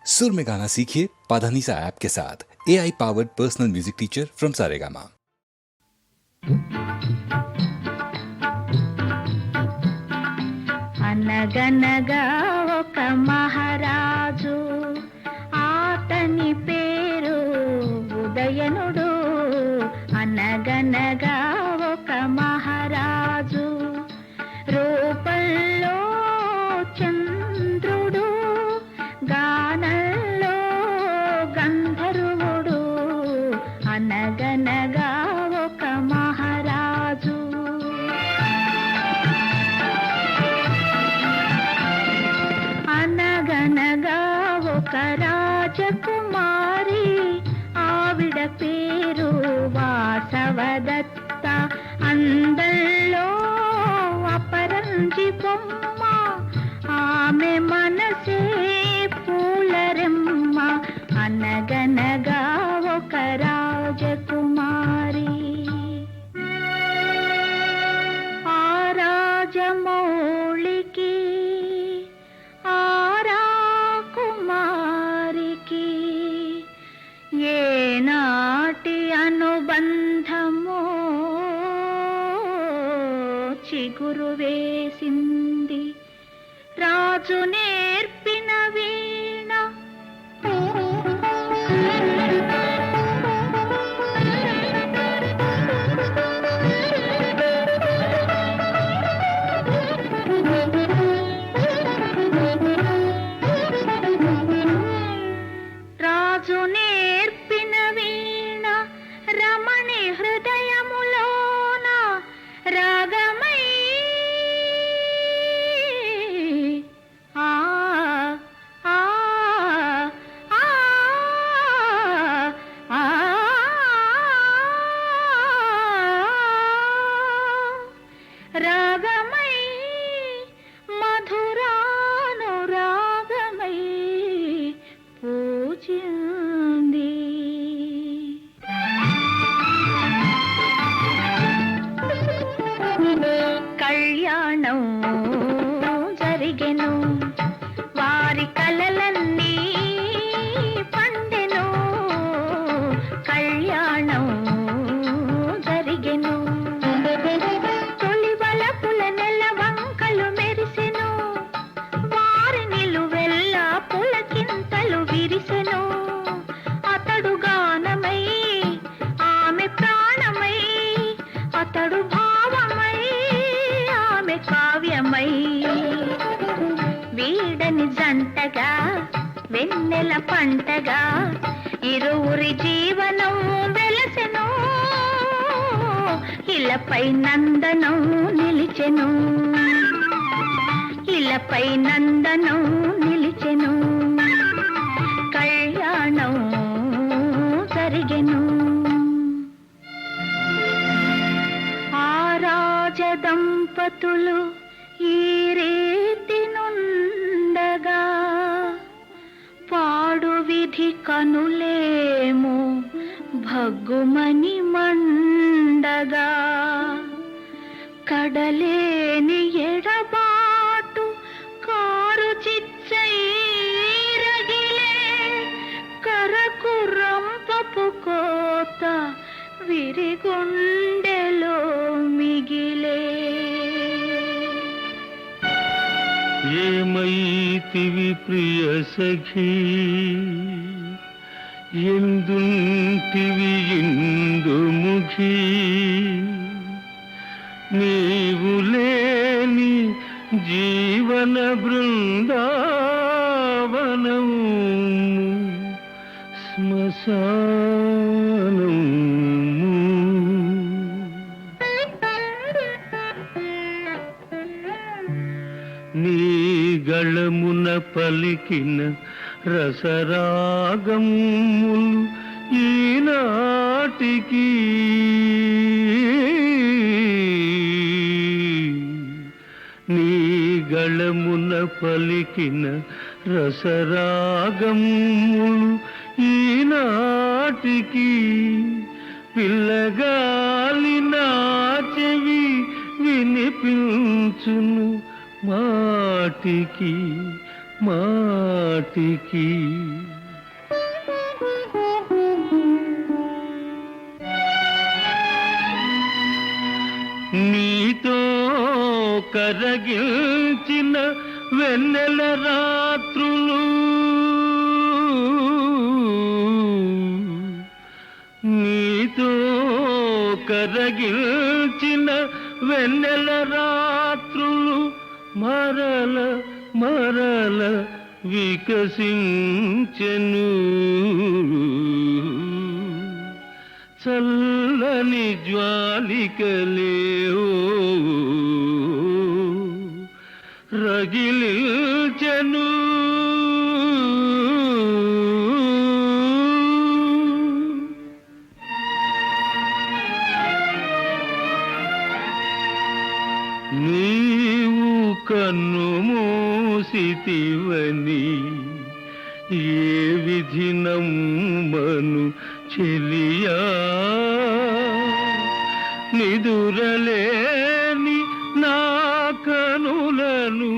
सुर में गाना सीखिए पाधानीसा ऐप के साथ। AI powered personal music teacher from Saregama. అనగనగా ఒక మహారాజు, అతని పేరు ఉదయనుడు. అనగనగా ఒక మహారాజు, రూపంలో చంద్రుడు, గానంలో గంధర్వుడు. అనగనగా ఒక మహారాజు. అనగనగా ఒక రాజకుమారి, ఆవిడ పేరు వాసవదత్త. అందంలో అపరంజి బొమ్మ, ఆమె మనసే పూలరెమ్మ. అనగనగా ఒక రాజకుమారి. ఆ రాజమౌళికి కుమారికి ఏనాటి అనుబంధమో చిగురు వేసింది. రాజు నేర్పిన వీణ రాజు నేర్పిన వీణ రమణి హృదయములోన రాగమై ఆ ఆ ఆ ఆ రాగమై మధురానురాగమై పూజింది. కళ్యాణం జరిగెను, వారి కలలన్నీ పండెను. కళ్యాణం జరిగెను, తొలి వలపుల నెలవంకలు మెరిసెను. వారి నిలువెల్ల పులకింతలు విరిసెను. అతడు గానమై, ఆమె ప్రాణమై, అతడు భావమై, ఆమె కావ్యమై. వీడని జంటగా వెన్నెల పంటగా ఇరువురి జీవనం వెలసెను. ఇలపై నందనం నిలిచెను, ఇలపై నందనం నిలిచెను. కళ్యాణం జరిగెను. ఆ రాజదంపతులు ఈ రీతి నుండగా, పాడు విధి కనులేమో భగ్గుమని మండగా. కడలేని ఎడబాటు కారు చిచ్చై రగిలే, కరకు రంపపు కోత విరిగుండెలో మిగిలే. ఏమైతివి ప్రియ సఖీ, ఎందుంటివి ఇందుముఖీ. నీవు లేని జీవన బృందావనం శ్మశానం. నీ గళమున పలికిన రసరాగములు ఈనాటికి నీ గళమున పలికిన రసరాగములు ఈనాటికి. పిల్లగాలి నా చెవి వినిపించును మాటికి మాటికి నీతో కరగిల్చిన వెన్నెల రాత్రులు నీతో కరగిల్చిన వెన్నెల రాత్రులు మరల మరల వికసించెను చల్లని జ్వాలికలేవో రగిలించెను నీవు కన్ను మూసితివని ఏ విధి నమ్మను చెలియా నిదురలేని నా కనులను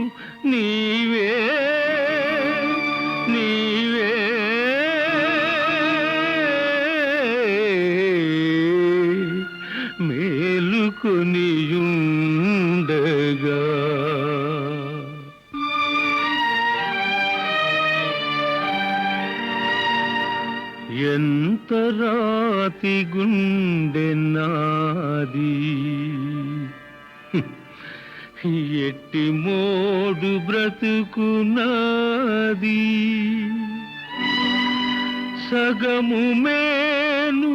నీవే నీవే మేలుకొనియుండగా ఎంత రాతి గుండె నాది ఎట్టి మోడు బ్రతుకు నాది సగము మేను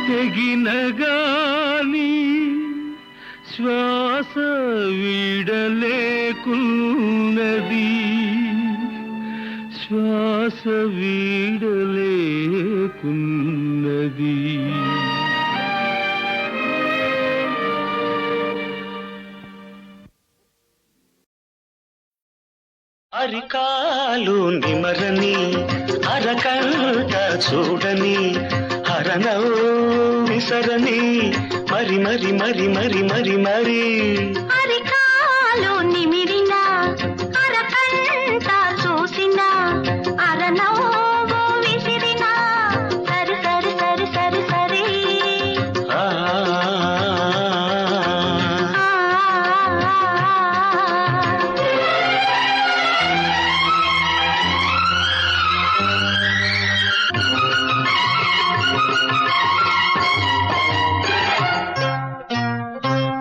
తెగినగాని శ్వాస వీడలేకున్నది శ్వాస వీడలేకున్నది అరికాలు నిమరని అరకంట చూడని హరనవు విసరని మరి మరి మరి మరి మరి మరి అరికాలు నిమిరిన అరకంట చూసిన అరనవ్వు విసిరిన సరి సరి సరి సరి సరి ఆ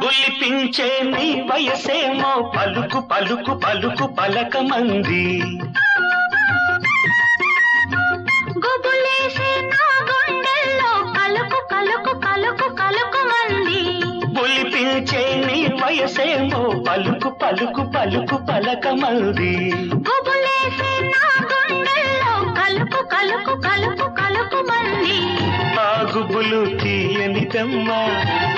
బుల్లిపించే నీ వయసేమో పలుకు పలుకు పలుకు పలకమంది గుబులేసే నా గుండెల్లో కలుకు కలుకు కలుకు కలుకు మంది బుల్లిపించే నీ వయసేమో పలుకు పలుకు పలుకు పలకమంది గుబులేసే నా గుండెల్లో కలుకు కలుకు కలుకు కలుకు మంది ఆ గుబులు తీయనిదమ్మా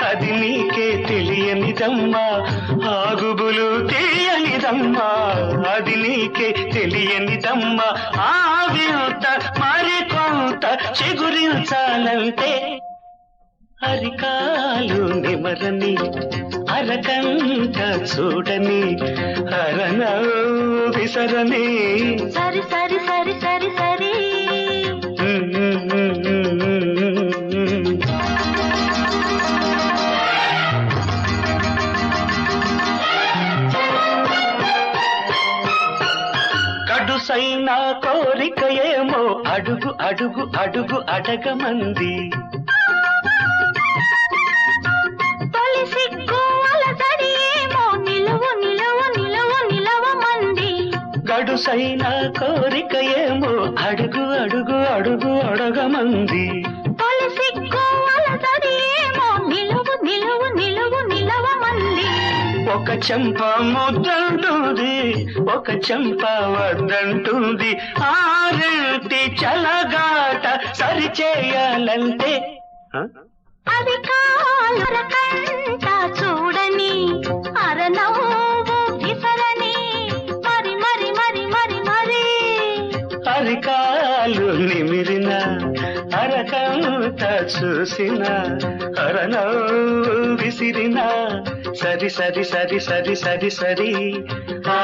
అది నీకే తెలియనిదమ్మా ఆ గుబులు తీయనిదమ్మా అది నీకే తెలియనిదమ్మా ఆ వింత మరి కొంత చిగురించాలంటే అరికాలు నిమరని అరకంట చూడని హరణ విసరని సరి సరి సరి సరి సరి కడుసైన కోరిక ఏమో అడుగు అడుగు అడుగు అడగమంది తొలి సిగ్గు అలసడి ఏమో నిలువు నిలువు నిలువు నిలవమంది గడుసైన కోరిక ఏమో అడుగు అడుగు అడుగు అడగమంది తొలి సిగ్గు అలసడి ఏమో నిలువు నిలువు నిలువు నిలవమంది ఒక చెంప ముద్దంటుంది ఒక చెంప వద్దంటుంది ఆరింటి చలగాట సరిచేయాలంటే అది కాలురకంట చూడని అరనవ్వు విసరని మరి మరి మరి మరి మరి అరికాలు నిమిరిన అరకంట చూసిన అరనవ్వు విసిరిన సరి సరి సరి సరి సరి సరి ఆ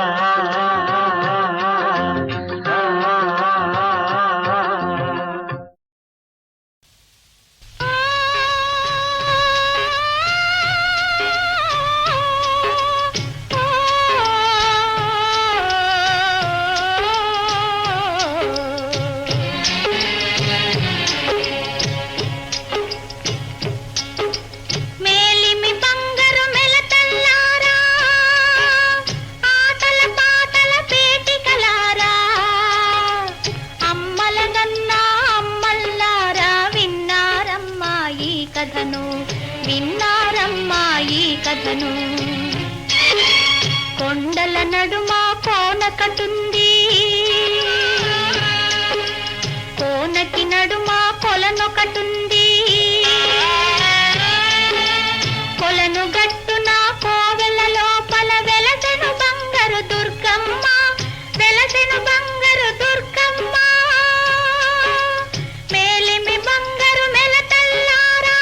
కథను. కొండల నడుమ కోనకటుంది, కోనకి నడుమ కొలనొకటుంది, కొలను గట్టున కోవెల లోపల వెలసెను బంగారు దుర్గమ్మ, వెలసెను బంగారు దుర్గమ్మ. మేలిమి బంగారు మెలతల్లారా,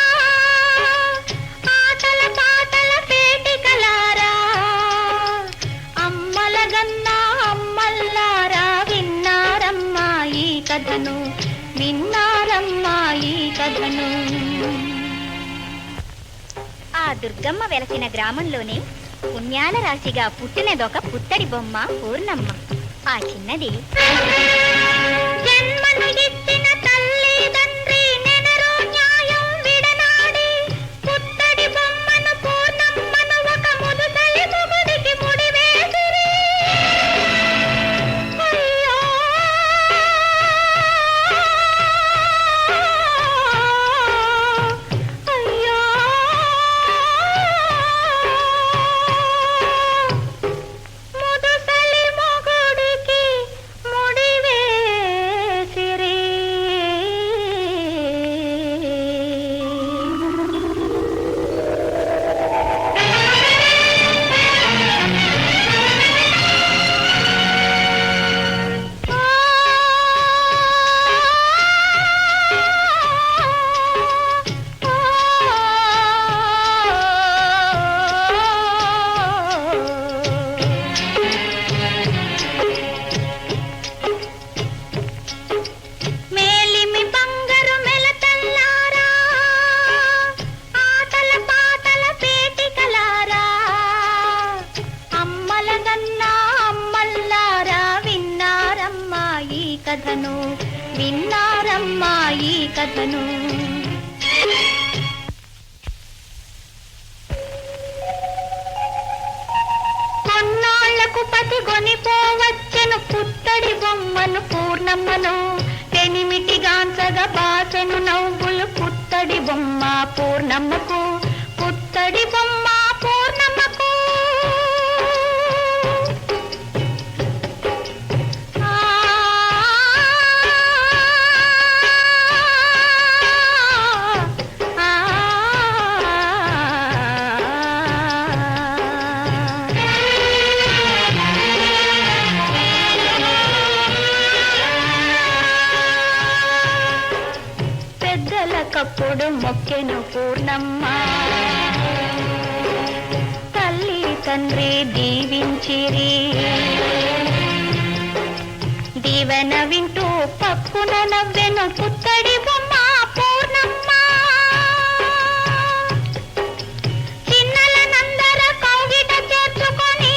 ఆటల పాటల పేటికలారా, అమ్మల గన్నా అమ్మల్లారా, విన్నారమ్మా ఈ కథను, విన్నారమ్మా ఈ కథను. ఆ దుర్గమ్మ వెలసిన గ్రామంలోనే పుణ్యాల రాశిగా పుట్టినదొక పుత్తడి బొమ్మ పూర్ణమ్మ. ఆ చిన్నది జన్మను ఇచ్చిన తల్లిదండ్రి నెనరు న్యాయం విడనాడి, పుత్తడి బొమ్మను పూర్ణమ్మను ఒక ముదుసలి మొగుడికి ముడివేసిరి. అయ్యో అయ్యో ముదుసలి మొగుడికి ముడివేసిరి. మేలిమి బంగారు మెలతల్లారా, ఆటల పాటల పేటికలారా, అమ్మల గన్నా అమ్మల్లారా, విన్నారమ్మా ఈ కథను, విన్నారమ్మా ఈ కథను. కొన్నాళ్లకు పతి కొనిపోవచ్చెను పుత్తడి బొమ్మను పూర్ణమ్మను, పెనిమిటి గాంచగా బాసెను నవ్వులు పుత్తడి బొమ్మ పూర్ణమ్మకు, పుత్తడి బొమ్మ పూర్ణమ్మకు. ఆ ఆ పెద్దలకప్పుడు మొక్కెను పూర్ణమ్మ, తల్లి తండ్రి దీవించిరి. దీవెన వింటూ పప్పున నవ్వెను పుత్తడి బొమ్మ పూర్ణమ్మ. చిన్నలనందర కౌగిట చేర్చుకొని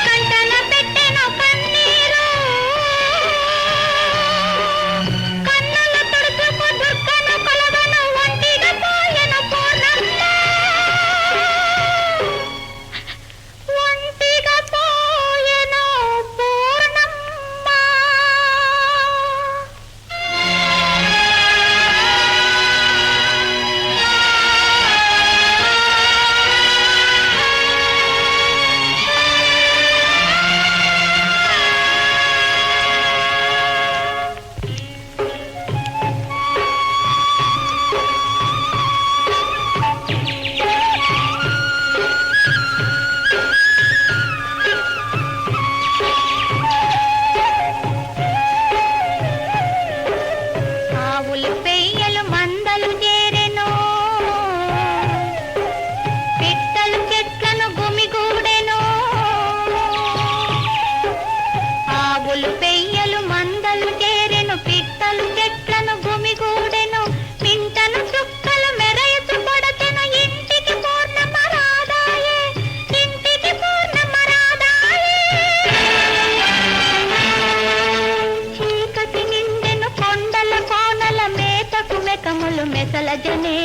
కంటన పెట్టెను కన్నీరు, కన్నుల తుడుచుకు దుర్గను కొలవను ఒంటిగా పోయెను పూర్ణమ్మ, ఒంటిగా పోయెను పూర్ణమ్మ. ఆవులు పెయ్యలు మందలు చేరెను, పిట్టలు చెట్లను గుమిగూడెను. ఆవులు పెయ్యలు మందలు చేరెను, పిట్టలు చెట్లను గుమిగూడెను. మింటను చుక్కలు మెరయచు కొడచెను, ఇంటికి పూర్ణమ్మ రాదాయే, ఇంటికి పూర్ణమ్మ రాదాయే. చీకటి నిండెను కొండల కోనల మేతకు మెకములు మెసల జనే.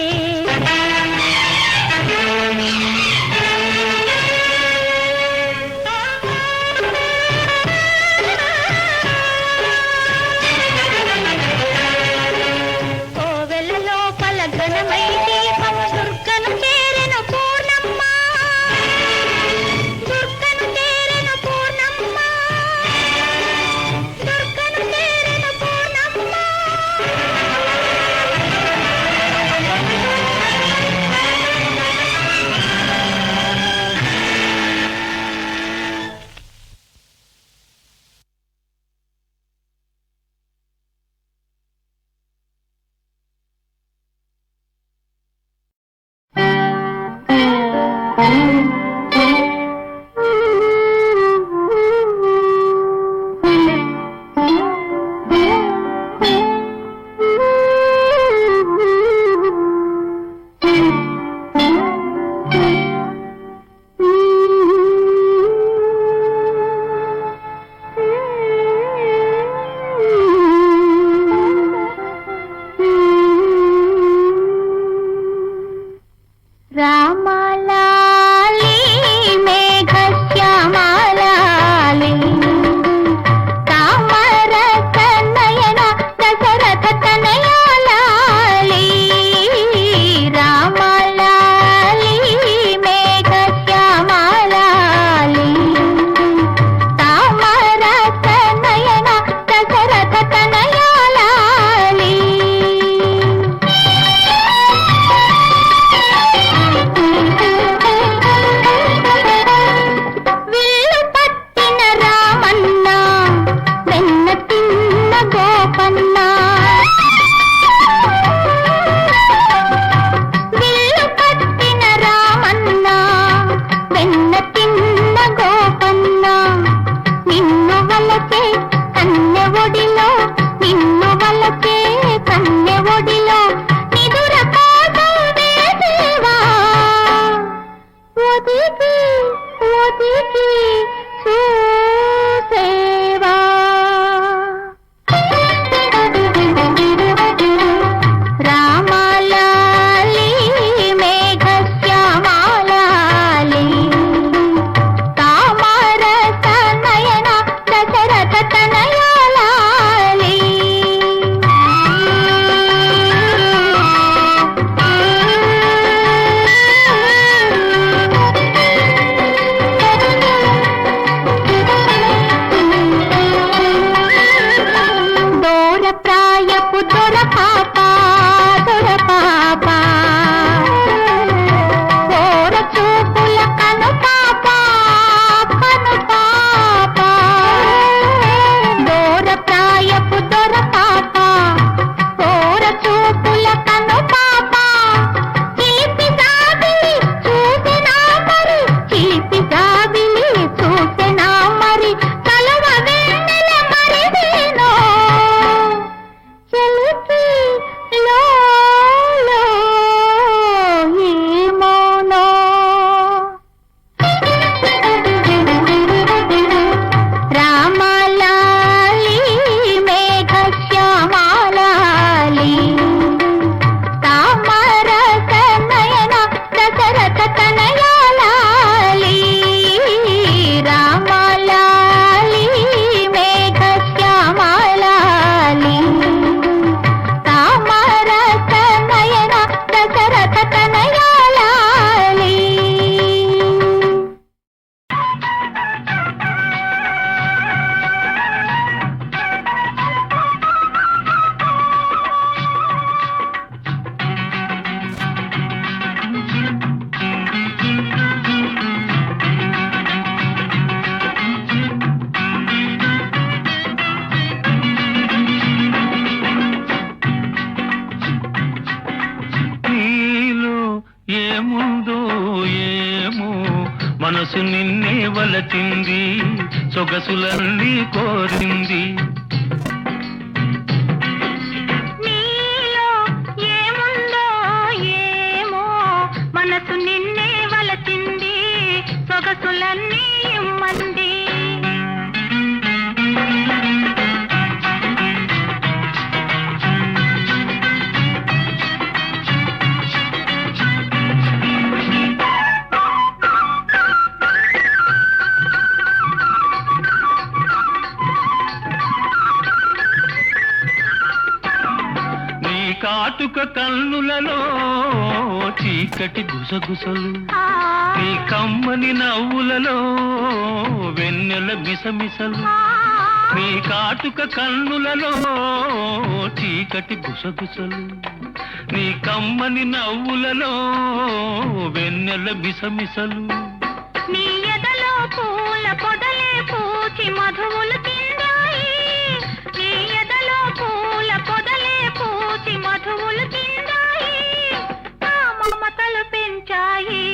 మనసు నిన్నే వలచింది, సొగసులన్నీ కోరింది. నీలో ఏముందో ఏమో, మనసు నిన్నే వలచింది, సొగసులన్నీ ఇమ్మంది. కాటుక కన్నులలో చీకటి గుసగుసలు, నీ కమ్మని నవ్వులలో వెన్నెల మిసమిసలు. నీ కాటుక కన్నులలో చీకటి గుసగుసలు, నీ కమ్మని నవ్వులలో వెన్నెల మిసమిసలు. నీ ఎదలో పూల పొదలే పూచి మధువులు తిందాయి, నీ ఎదలో పూల పొదలే పూచి మధువులు తిందాయి, నా మమతలు పెంచాయి.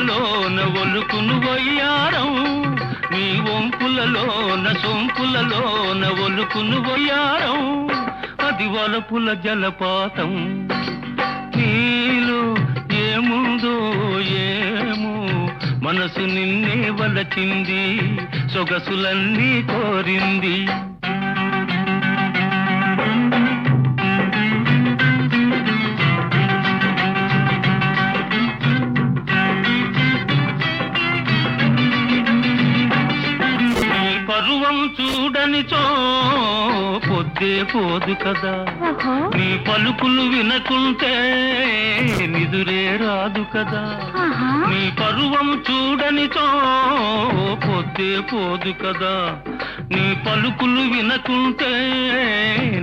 నవ్వులలోన ఒలుకును వయ్యారం నీ వంపులలోన సొంపులలోన ఒలుకును వయ్యారం అది వలపుల జలపాతం నీలో ఏముందో ఏమో మనసు నిన్నే వలచింది సొగసులన్నీ కోరింది పరువం చూడనిచో పొద్దే పోదు కదా నీ పలుకులు వినకుంటే నిదురే రాదు కదా నీ పరువం చూడనిచో పొద్దే పోదు కదా నీ పలుకులు వినకుంటే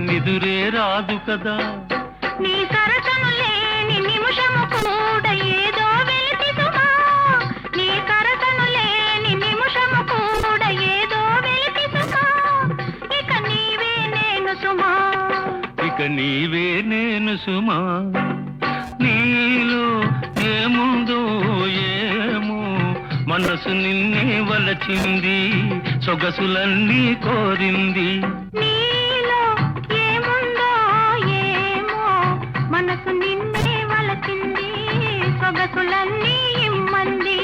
నిదురే రాదు కదా నీ సరసను లేని నిమిషము కూడా ఏదో వెలితి సుమా నీ సరసను లేని నిమిషము కూడా ఏదో వెలితి సుమా ఇక నీవే నేను సుమా ఇక నీవే నేను సుమా నీలో ఏముందో ఏమో మనసు నిన్నే వలచింది సొగసులన్నీ కోరింది నీలో ఏముందో ఏమో మనసు నిన్నే వలచింది సొగసులన్నీ ఇమ్మంది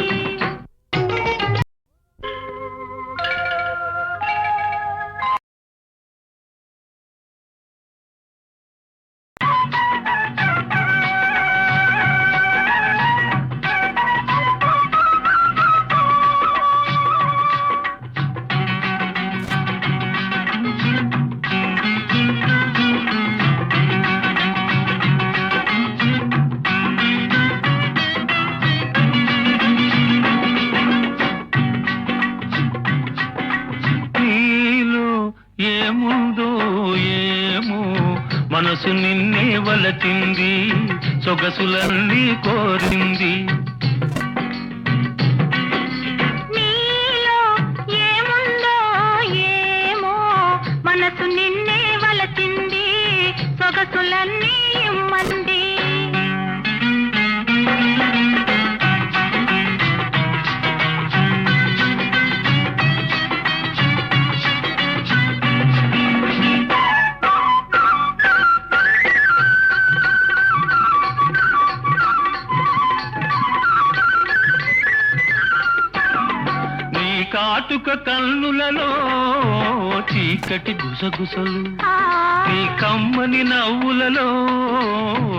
నీలో ఏముందో ఏమో మనసు నిన్నే వలచింది సొగసులన్నీ కోరింది నీలో ఏముందో ఏమో మనసు నిన్నే వలచింది సొగసులన్నీ ఇమ్మంది నీ కాటుక కన్నులలో చీకటి గుసగుసలు నీ కమ్మని నవ్వులలో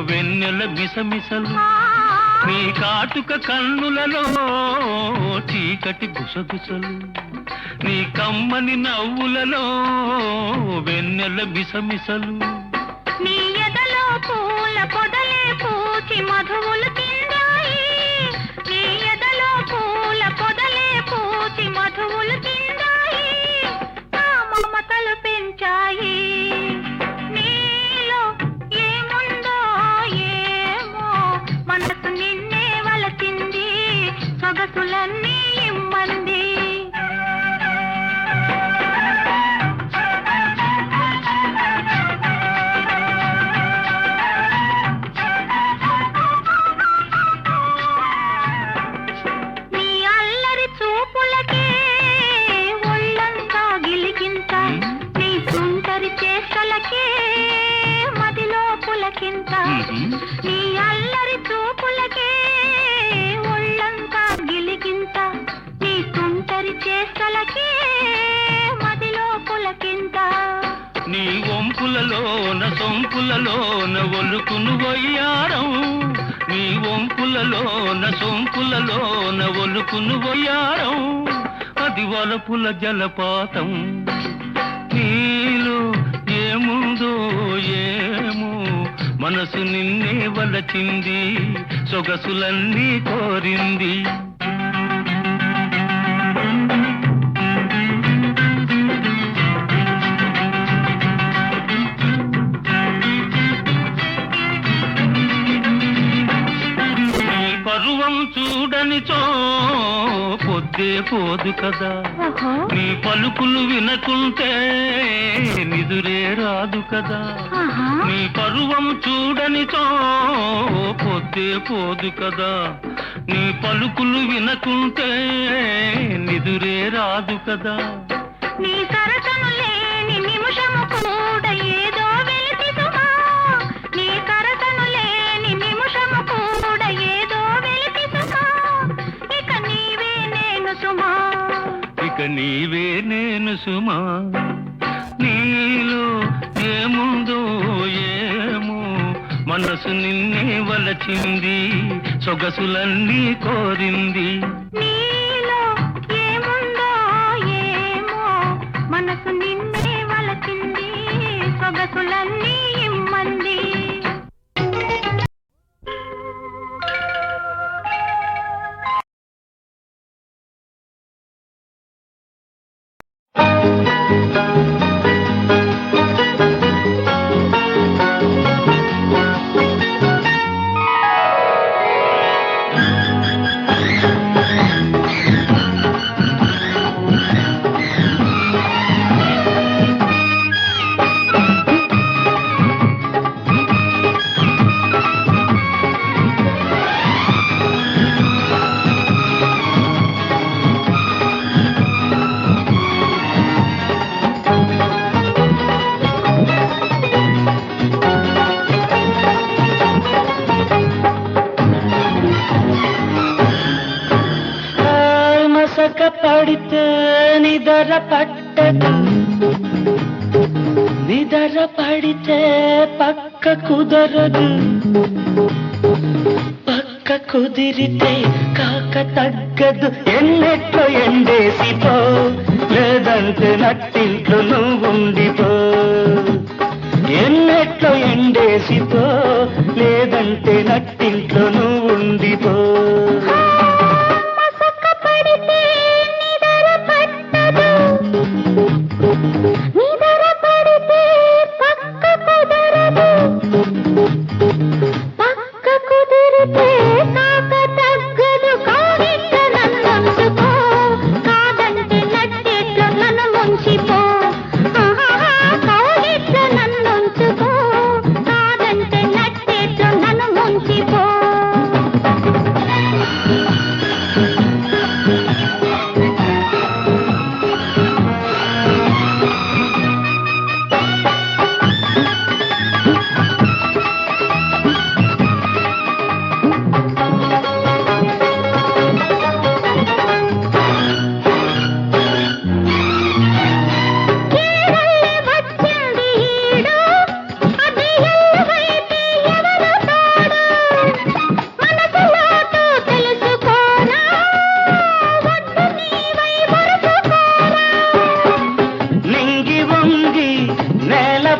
వెన్నెల మిసమిసలు నీ కాటుక కన్నులలో చీకటి గుసగుసలు నీ కమ్మని నవ్వులలో వెన్నెల మిసమిసలు నీ ఎదలో పూల పొదలే పూచి మధువులు తిందాయి నీ ఎదలో పూల పొదలే పూచి మధువులు తిందాయి నా మమతలు పెంచాయి నీలో ఏముందో ఏమో మనసు నిన్నే వలచింది సొగసులన్నీ ఇమ్మంది నీ అల్లరి చూపులకే ఒళ్ళంతా గిలికింత నీ సుందరి చేష్టలకే మదిలో పులకింత నీ అల్లరి చూపులకే ఒళ్ళంతా గిలికింత నీ సుందరి చేష్టలకే మదిలో పులకింత నీ వంపులలోన సొంపులలోన ఒలుకును వయ్యారం నీ వంపులలోన సొంపులలోన ఒలుకును వయ్యారం అది వలపుల జలపాతం నీలో ఏముందో ఏమో మనసు నిన్నే వలచింది సొగసులన్నీ కోరింది నీ పరువం చూడనిచో పొద్దు పొద్దే పోదు కదా. నీ పలుకులు వినకుంటే నిదురే రాదు కదా. నీ పరువం చూడనితో పొద్దే పోదు కదా. నీ పలుకులు వినకుంటే నిదురే రాదు కదా. నీ సరసను లేని నిమిషము కూడా ఏదో వెలితి సుమా. నీ సరసను లేని నిమిషము కూడా ఏదో వెలితి సుమా. ఇక నీవే నేను సుమా. ఇక నీవే నేను సుమా. నీలో ఏముందో ఏమో మనసు నిన్నే వలచింది, సొగసులన్నీ కోరింది. నీలో ఏముందో ఏమో మనసు నిన్నే వలచింది, సొగసులన్నీ ఇమ్మంది. పడితే నిదర పట్టదు, నిదర పడితే పక్క కుదరదు. పక్క కుదిరితే కాక తగ్గదు. ఎన్నెట్లో ఎండేసిపో, లేదంటే నట్టింట్లో నువ్వుండిపో. ఎన్నెట్లో ఎండేసిపో, లేదంటే నట్టింట్లో నువ్వుండిపో.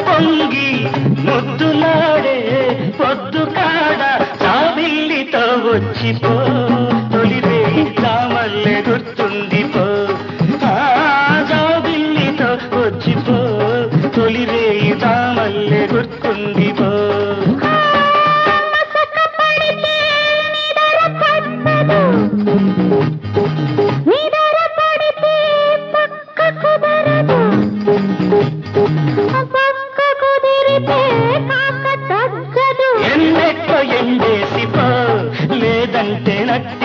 పొంగి ముద్దులాడే పొద్దు కాడ చావిల్లితో వచ్చిపో. తొలివే చామల్లె గుర్తుండిపో. చావిల్లితో వచ్చిపో. తొలివే చామల్లె గుర్తుండిపో. ఎన్నెట్టో ఎండేసిపో, లేదంటే నట్టి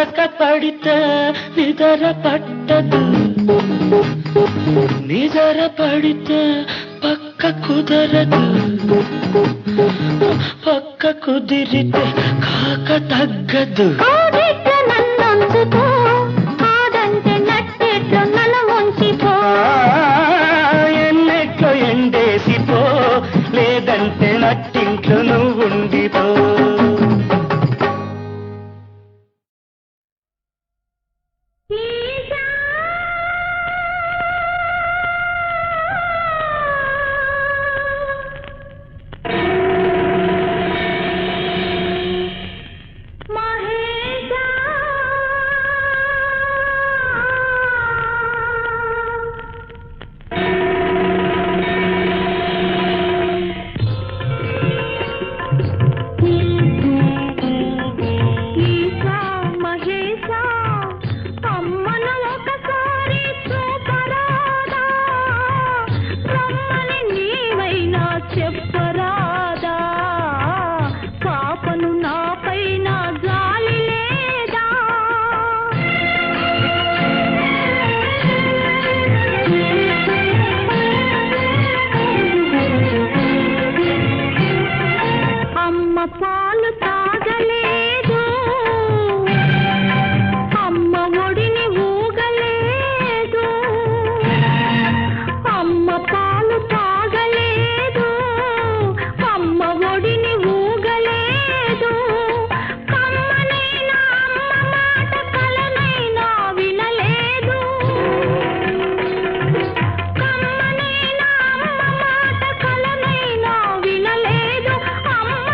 మరక పడితే నిదర పట్టదు, నిదర పడితే పక్క కుదరదు, పక్క కుదిరితే కాక తగ్గదు. కోడిట్లో నన్నుంచుకో, కాదంటే నట్టేట్లో నన్ను ముంచిపో. ఎన్నెట్లో ఎండేసిపో, లేదంటే నట్టింట్లో నువ్వుండిపో. చెప్పరాదా పాపను నా పైన జాలి లేదా? అమ్మ పాలు తాగలేదు, అమ్మ ఒడిని ఊగలేదు, అమ్మ పాలు తాగలేదు, అమ్మ ఒడిని ఊగలేదు. కమ్మనైనా అమ్మ మాట కలనైనా వినలేదు, కమ్మనైనా అమ్మ మాట కలనైనా వినలేదు. అమ్మ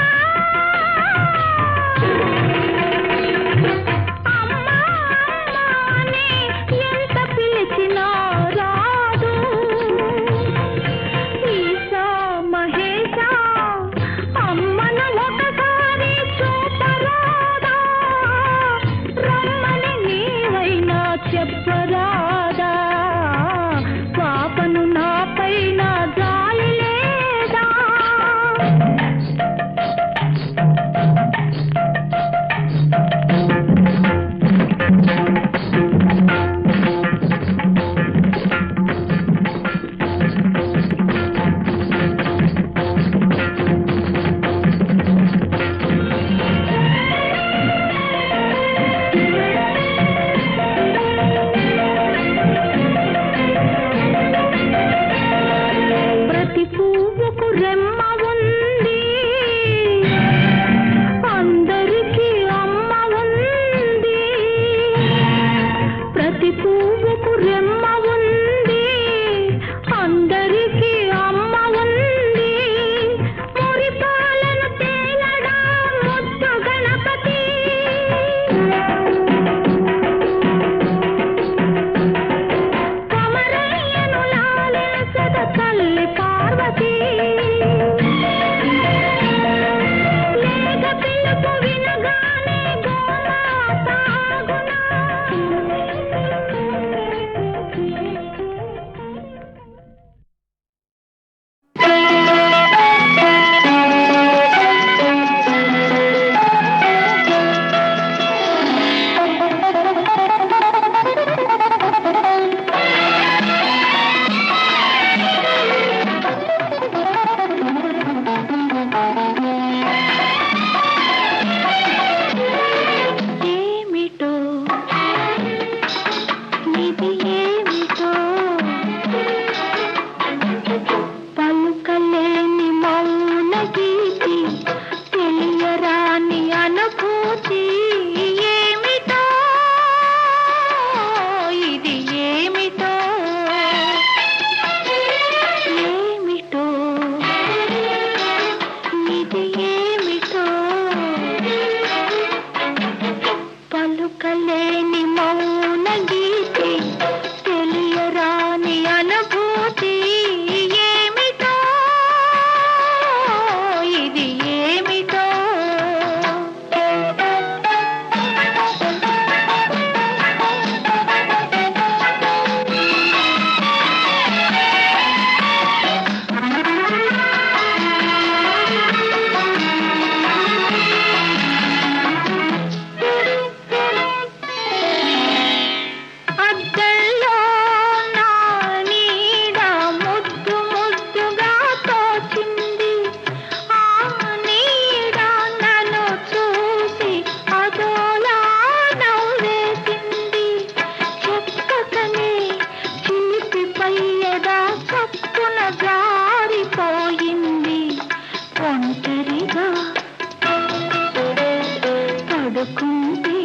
పడుకుంటే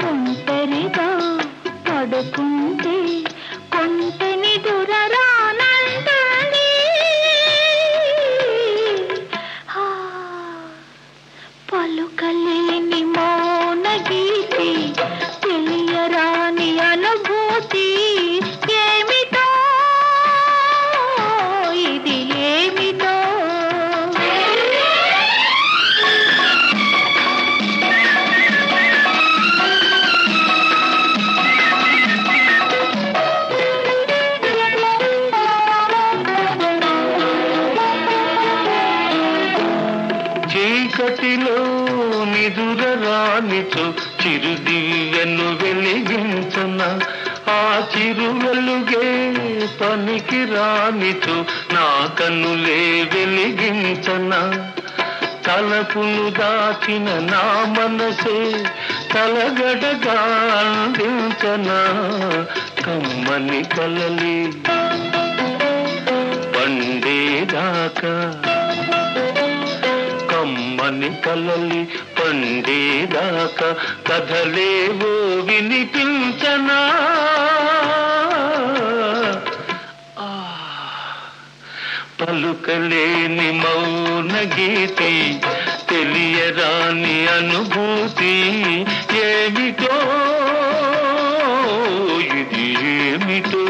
ఒంటరిగా పడుకుంటే కొంటని దురరానంటుంది పలుకలేని మౌన గీతి తెలియరాని అనుభూతి ఏమిటో ఇది ఏమిటో చీకటిలో నిదుర రానిచో చిరుదివ్యను వెలిగించన ఆ చిరు వెలుగే పనికి రానిచో నా కన్నులే వెలిగించన తలపును దాచిన నా మనసే తలగడగా అందించన కమ్మని కలలి పండేదాకా కమ్మని కలలి పండేదాకా కథలేవో వినిపించనా పలుకలేని మౌన గీతి తెలియరాని అనుభూతి ఏమిటో ఇది ఏమిటో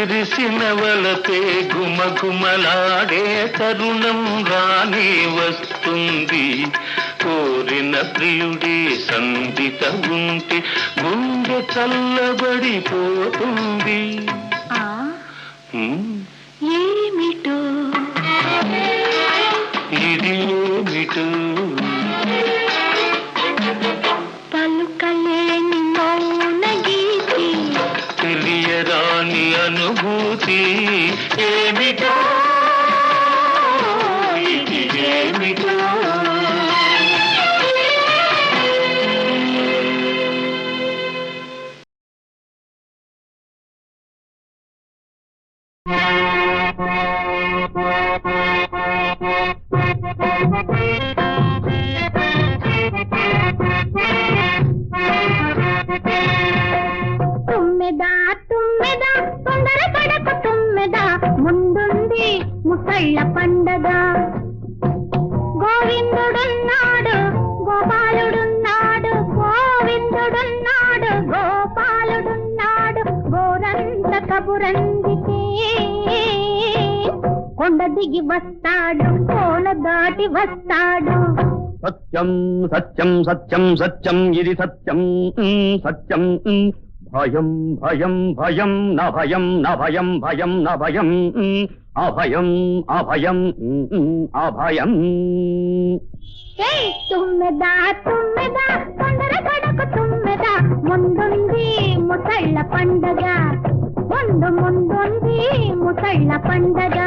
విరిసినవలపే గుమగుమలాడే తరుణం రాని వస్తుంది కోరిన ప్రియుడే సందిత ఉంటే గుండె చల్లబడిపోతుంది ఏమిటో ఇది ఏమిటో పలుకలేని మౌన గీతి తెలియరాని అనుభూతి ఏమిటో ఇది ఏమిటో తుమ్మెదా తుమ్మెదా తొందర పడకు తుమ్మెదా ముందుంది ముసళ్ళ పండగ గోవిందుడున్నాడు గోపాలుడున్నాడు గోవిందుడున్నాడు గోపాలుడున్నాడు గోరంత కబురందితే కొండ దిగి వస్తాడు కోన దాటి వస్తాడు సత్యం సత్యం సత్యం సత్యం ఇది సత్యం సత్యం భయం భయం భయం న భయం న భయం భయం న భయం అభయం అభయం అభయం తుమ్మెదా తుమ్మెదా తొందర పడకు తుమ్మెదా ముందుంది ముసళ్ళ పండగ ముందుంది ముసళ్ళ పండగ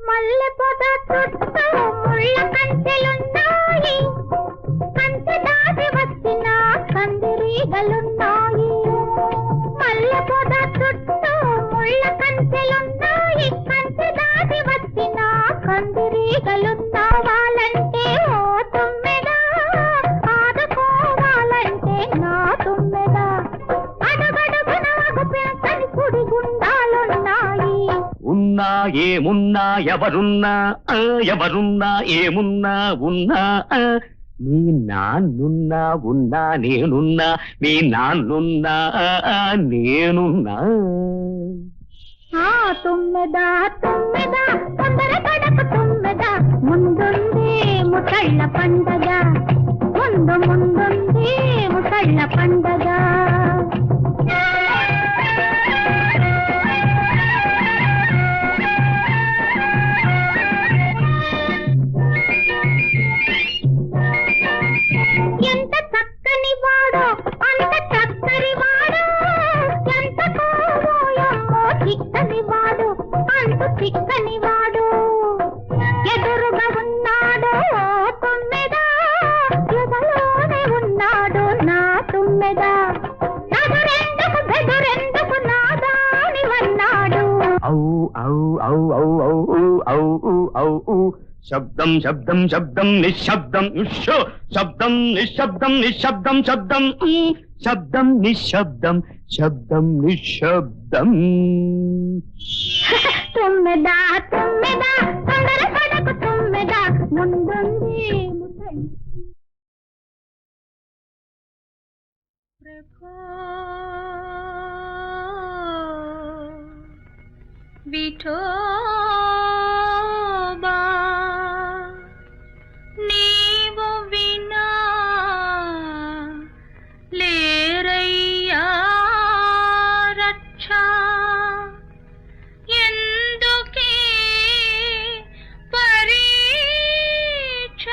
మల్లె పొద చుట్టూ ముళ్ళ కంచెలున్నాయి కంచె దాటి వచ్చిన కందిరీగలున్నాయి మల్లె పొద చుట్టూ ముళ్ళ కంచెలున్నాయి కంచె దాటి వచ్చిన కందిరీగలున్నావాలంటే ఓ తుమ్మెదా ఆదుకోవాలంటే నా తుమ్మెదా అడుగడుగున పెంచని కుడి గుండాలున్నాయి ఉన్నా ఏమున్నా ఎవరున్నా ఎవరున్నా ఏమున్నా ఉన్నా నీ నాన్నున్నా ఉన్నా నేనున్నా, నీ నాన్నున్నా నేనున్నా. తుమ్మెదా తుమ్మెదా తొందర పడకు తుమ్మెదా, ముందుంది ముసళ్ళ పండగ, ముందుంది ముసళ్ళ పండగ. ఎంత చక్కని వాడో అంత చక్కని వాడు, ఎంత కోవోయమ్మో చిక్కని వాడు, అంత చిక్కని వాడు. ఎదురుగా ఉన్నాడు తుమ్మెదా, ఎదలోనే ఉన్నాడు నా తుమ్మెదా. నదురెందుకు బెదురెందుకు నాదానివన్నాడు. ఔ ఔ ఔ ఔ ఔ ఔ ఔ ఔ. శబ్దం శబ్దం శబ్దం నిశ్శబ్దం ఉష్. శబ్దం నిశ్శబ్దం నిశ్శబ్దం శబ్దం, శబ్దం నిశ్శబ్దం శబ్దం నిశ్శబ్దం. తుమ్మెదా తుమ్మెదా తొందర పడకు తుమ్మెదా, ముందుంది ముసళ్ళ. ప్రభో విఠోబా నీవు వినా లేరయ్యా రక్షా, ఎందుకే పరీక్ష.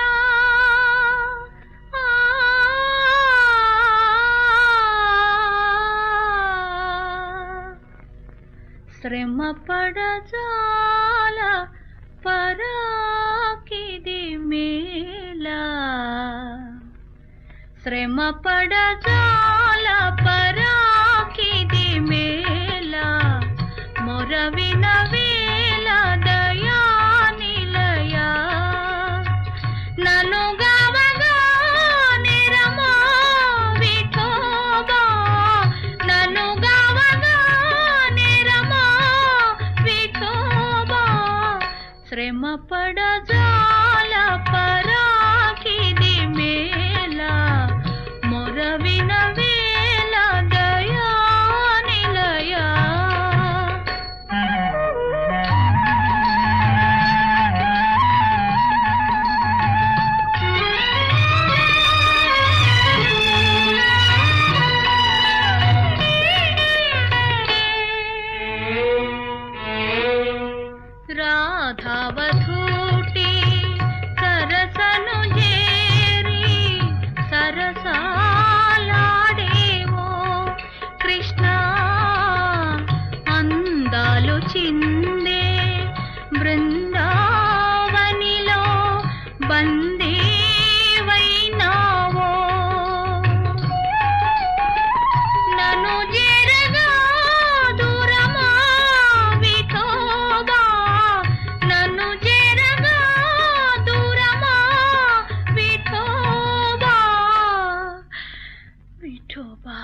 శ్రమ పడజాల పరాకిది మేలా, శ్రమ పడజాల పరాకిది మేలా. మొరవిన వేళ దయా నిలయా, నన్ను గవగా నిరమా విఠోబా, నన్ను గవగా నిరమా విఠోబా. శ్రమ పడజాల పరాకిది మేలా, మొరవిన వేళ దయా నిలయా. రాధావధూటి సరసను చేరి సరసాలాడేవో కృష్ణ, అందాలు చిందే బృందావనిలో బందీవైనావో. నన్ను జరగా దూరమా విఠోబా, నన్ను జరగా దూరమా విఠోబా. విఠోబా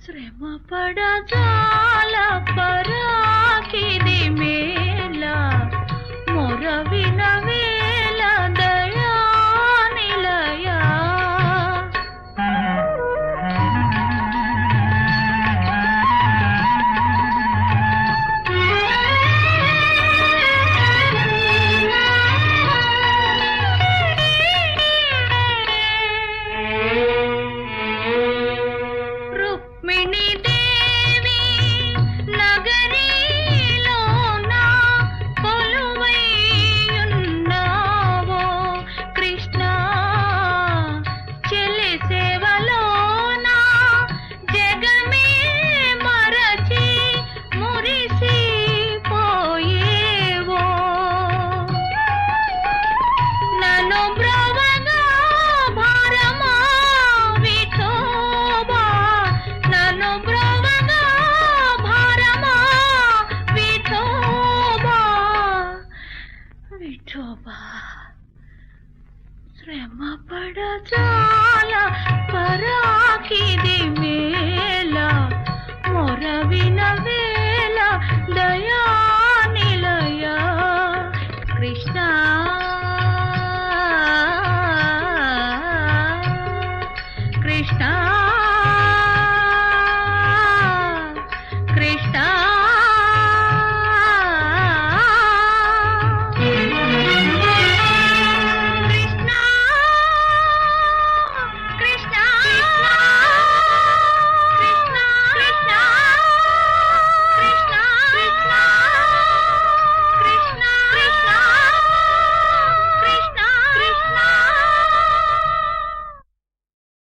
శ్రమ పడజాల పరాకిది మేలా, మొరవిన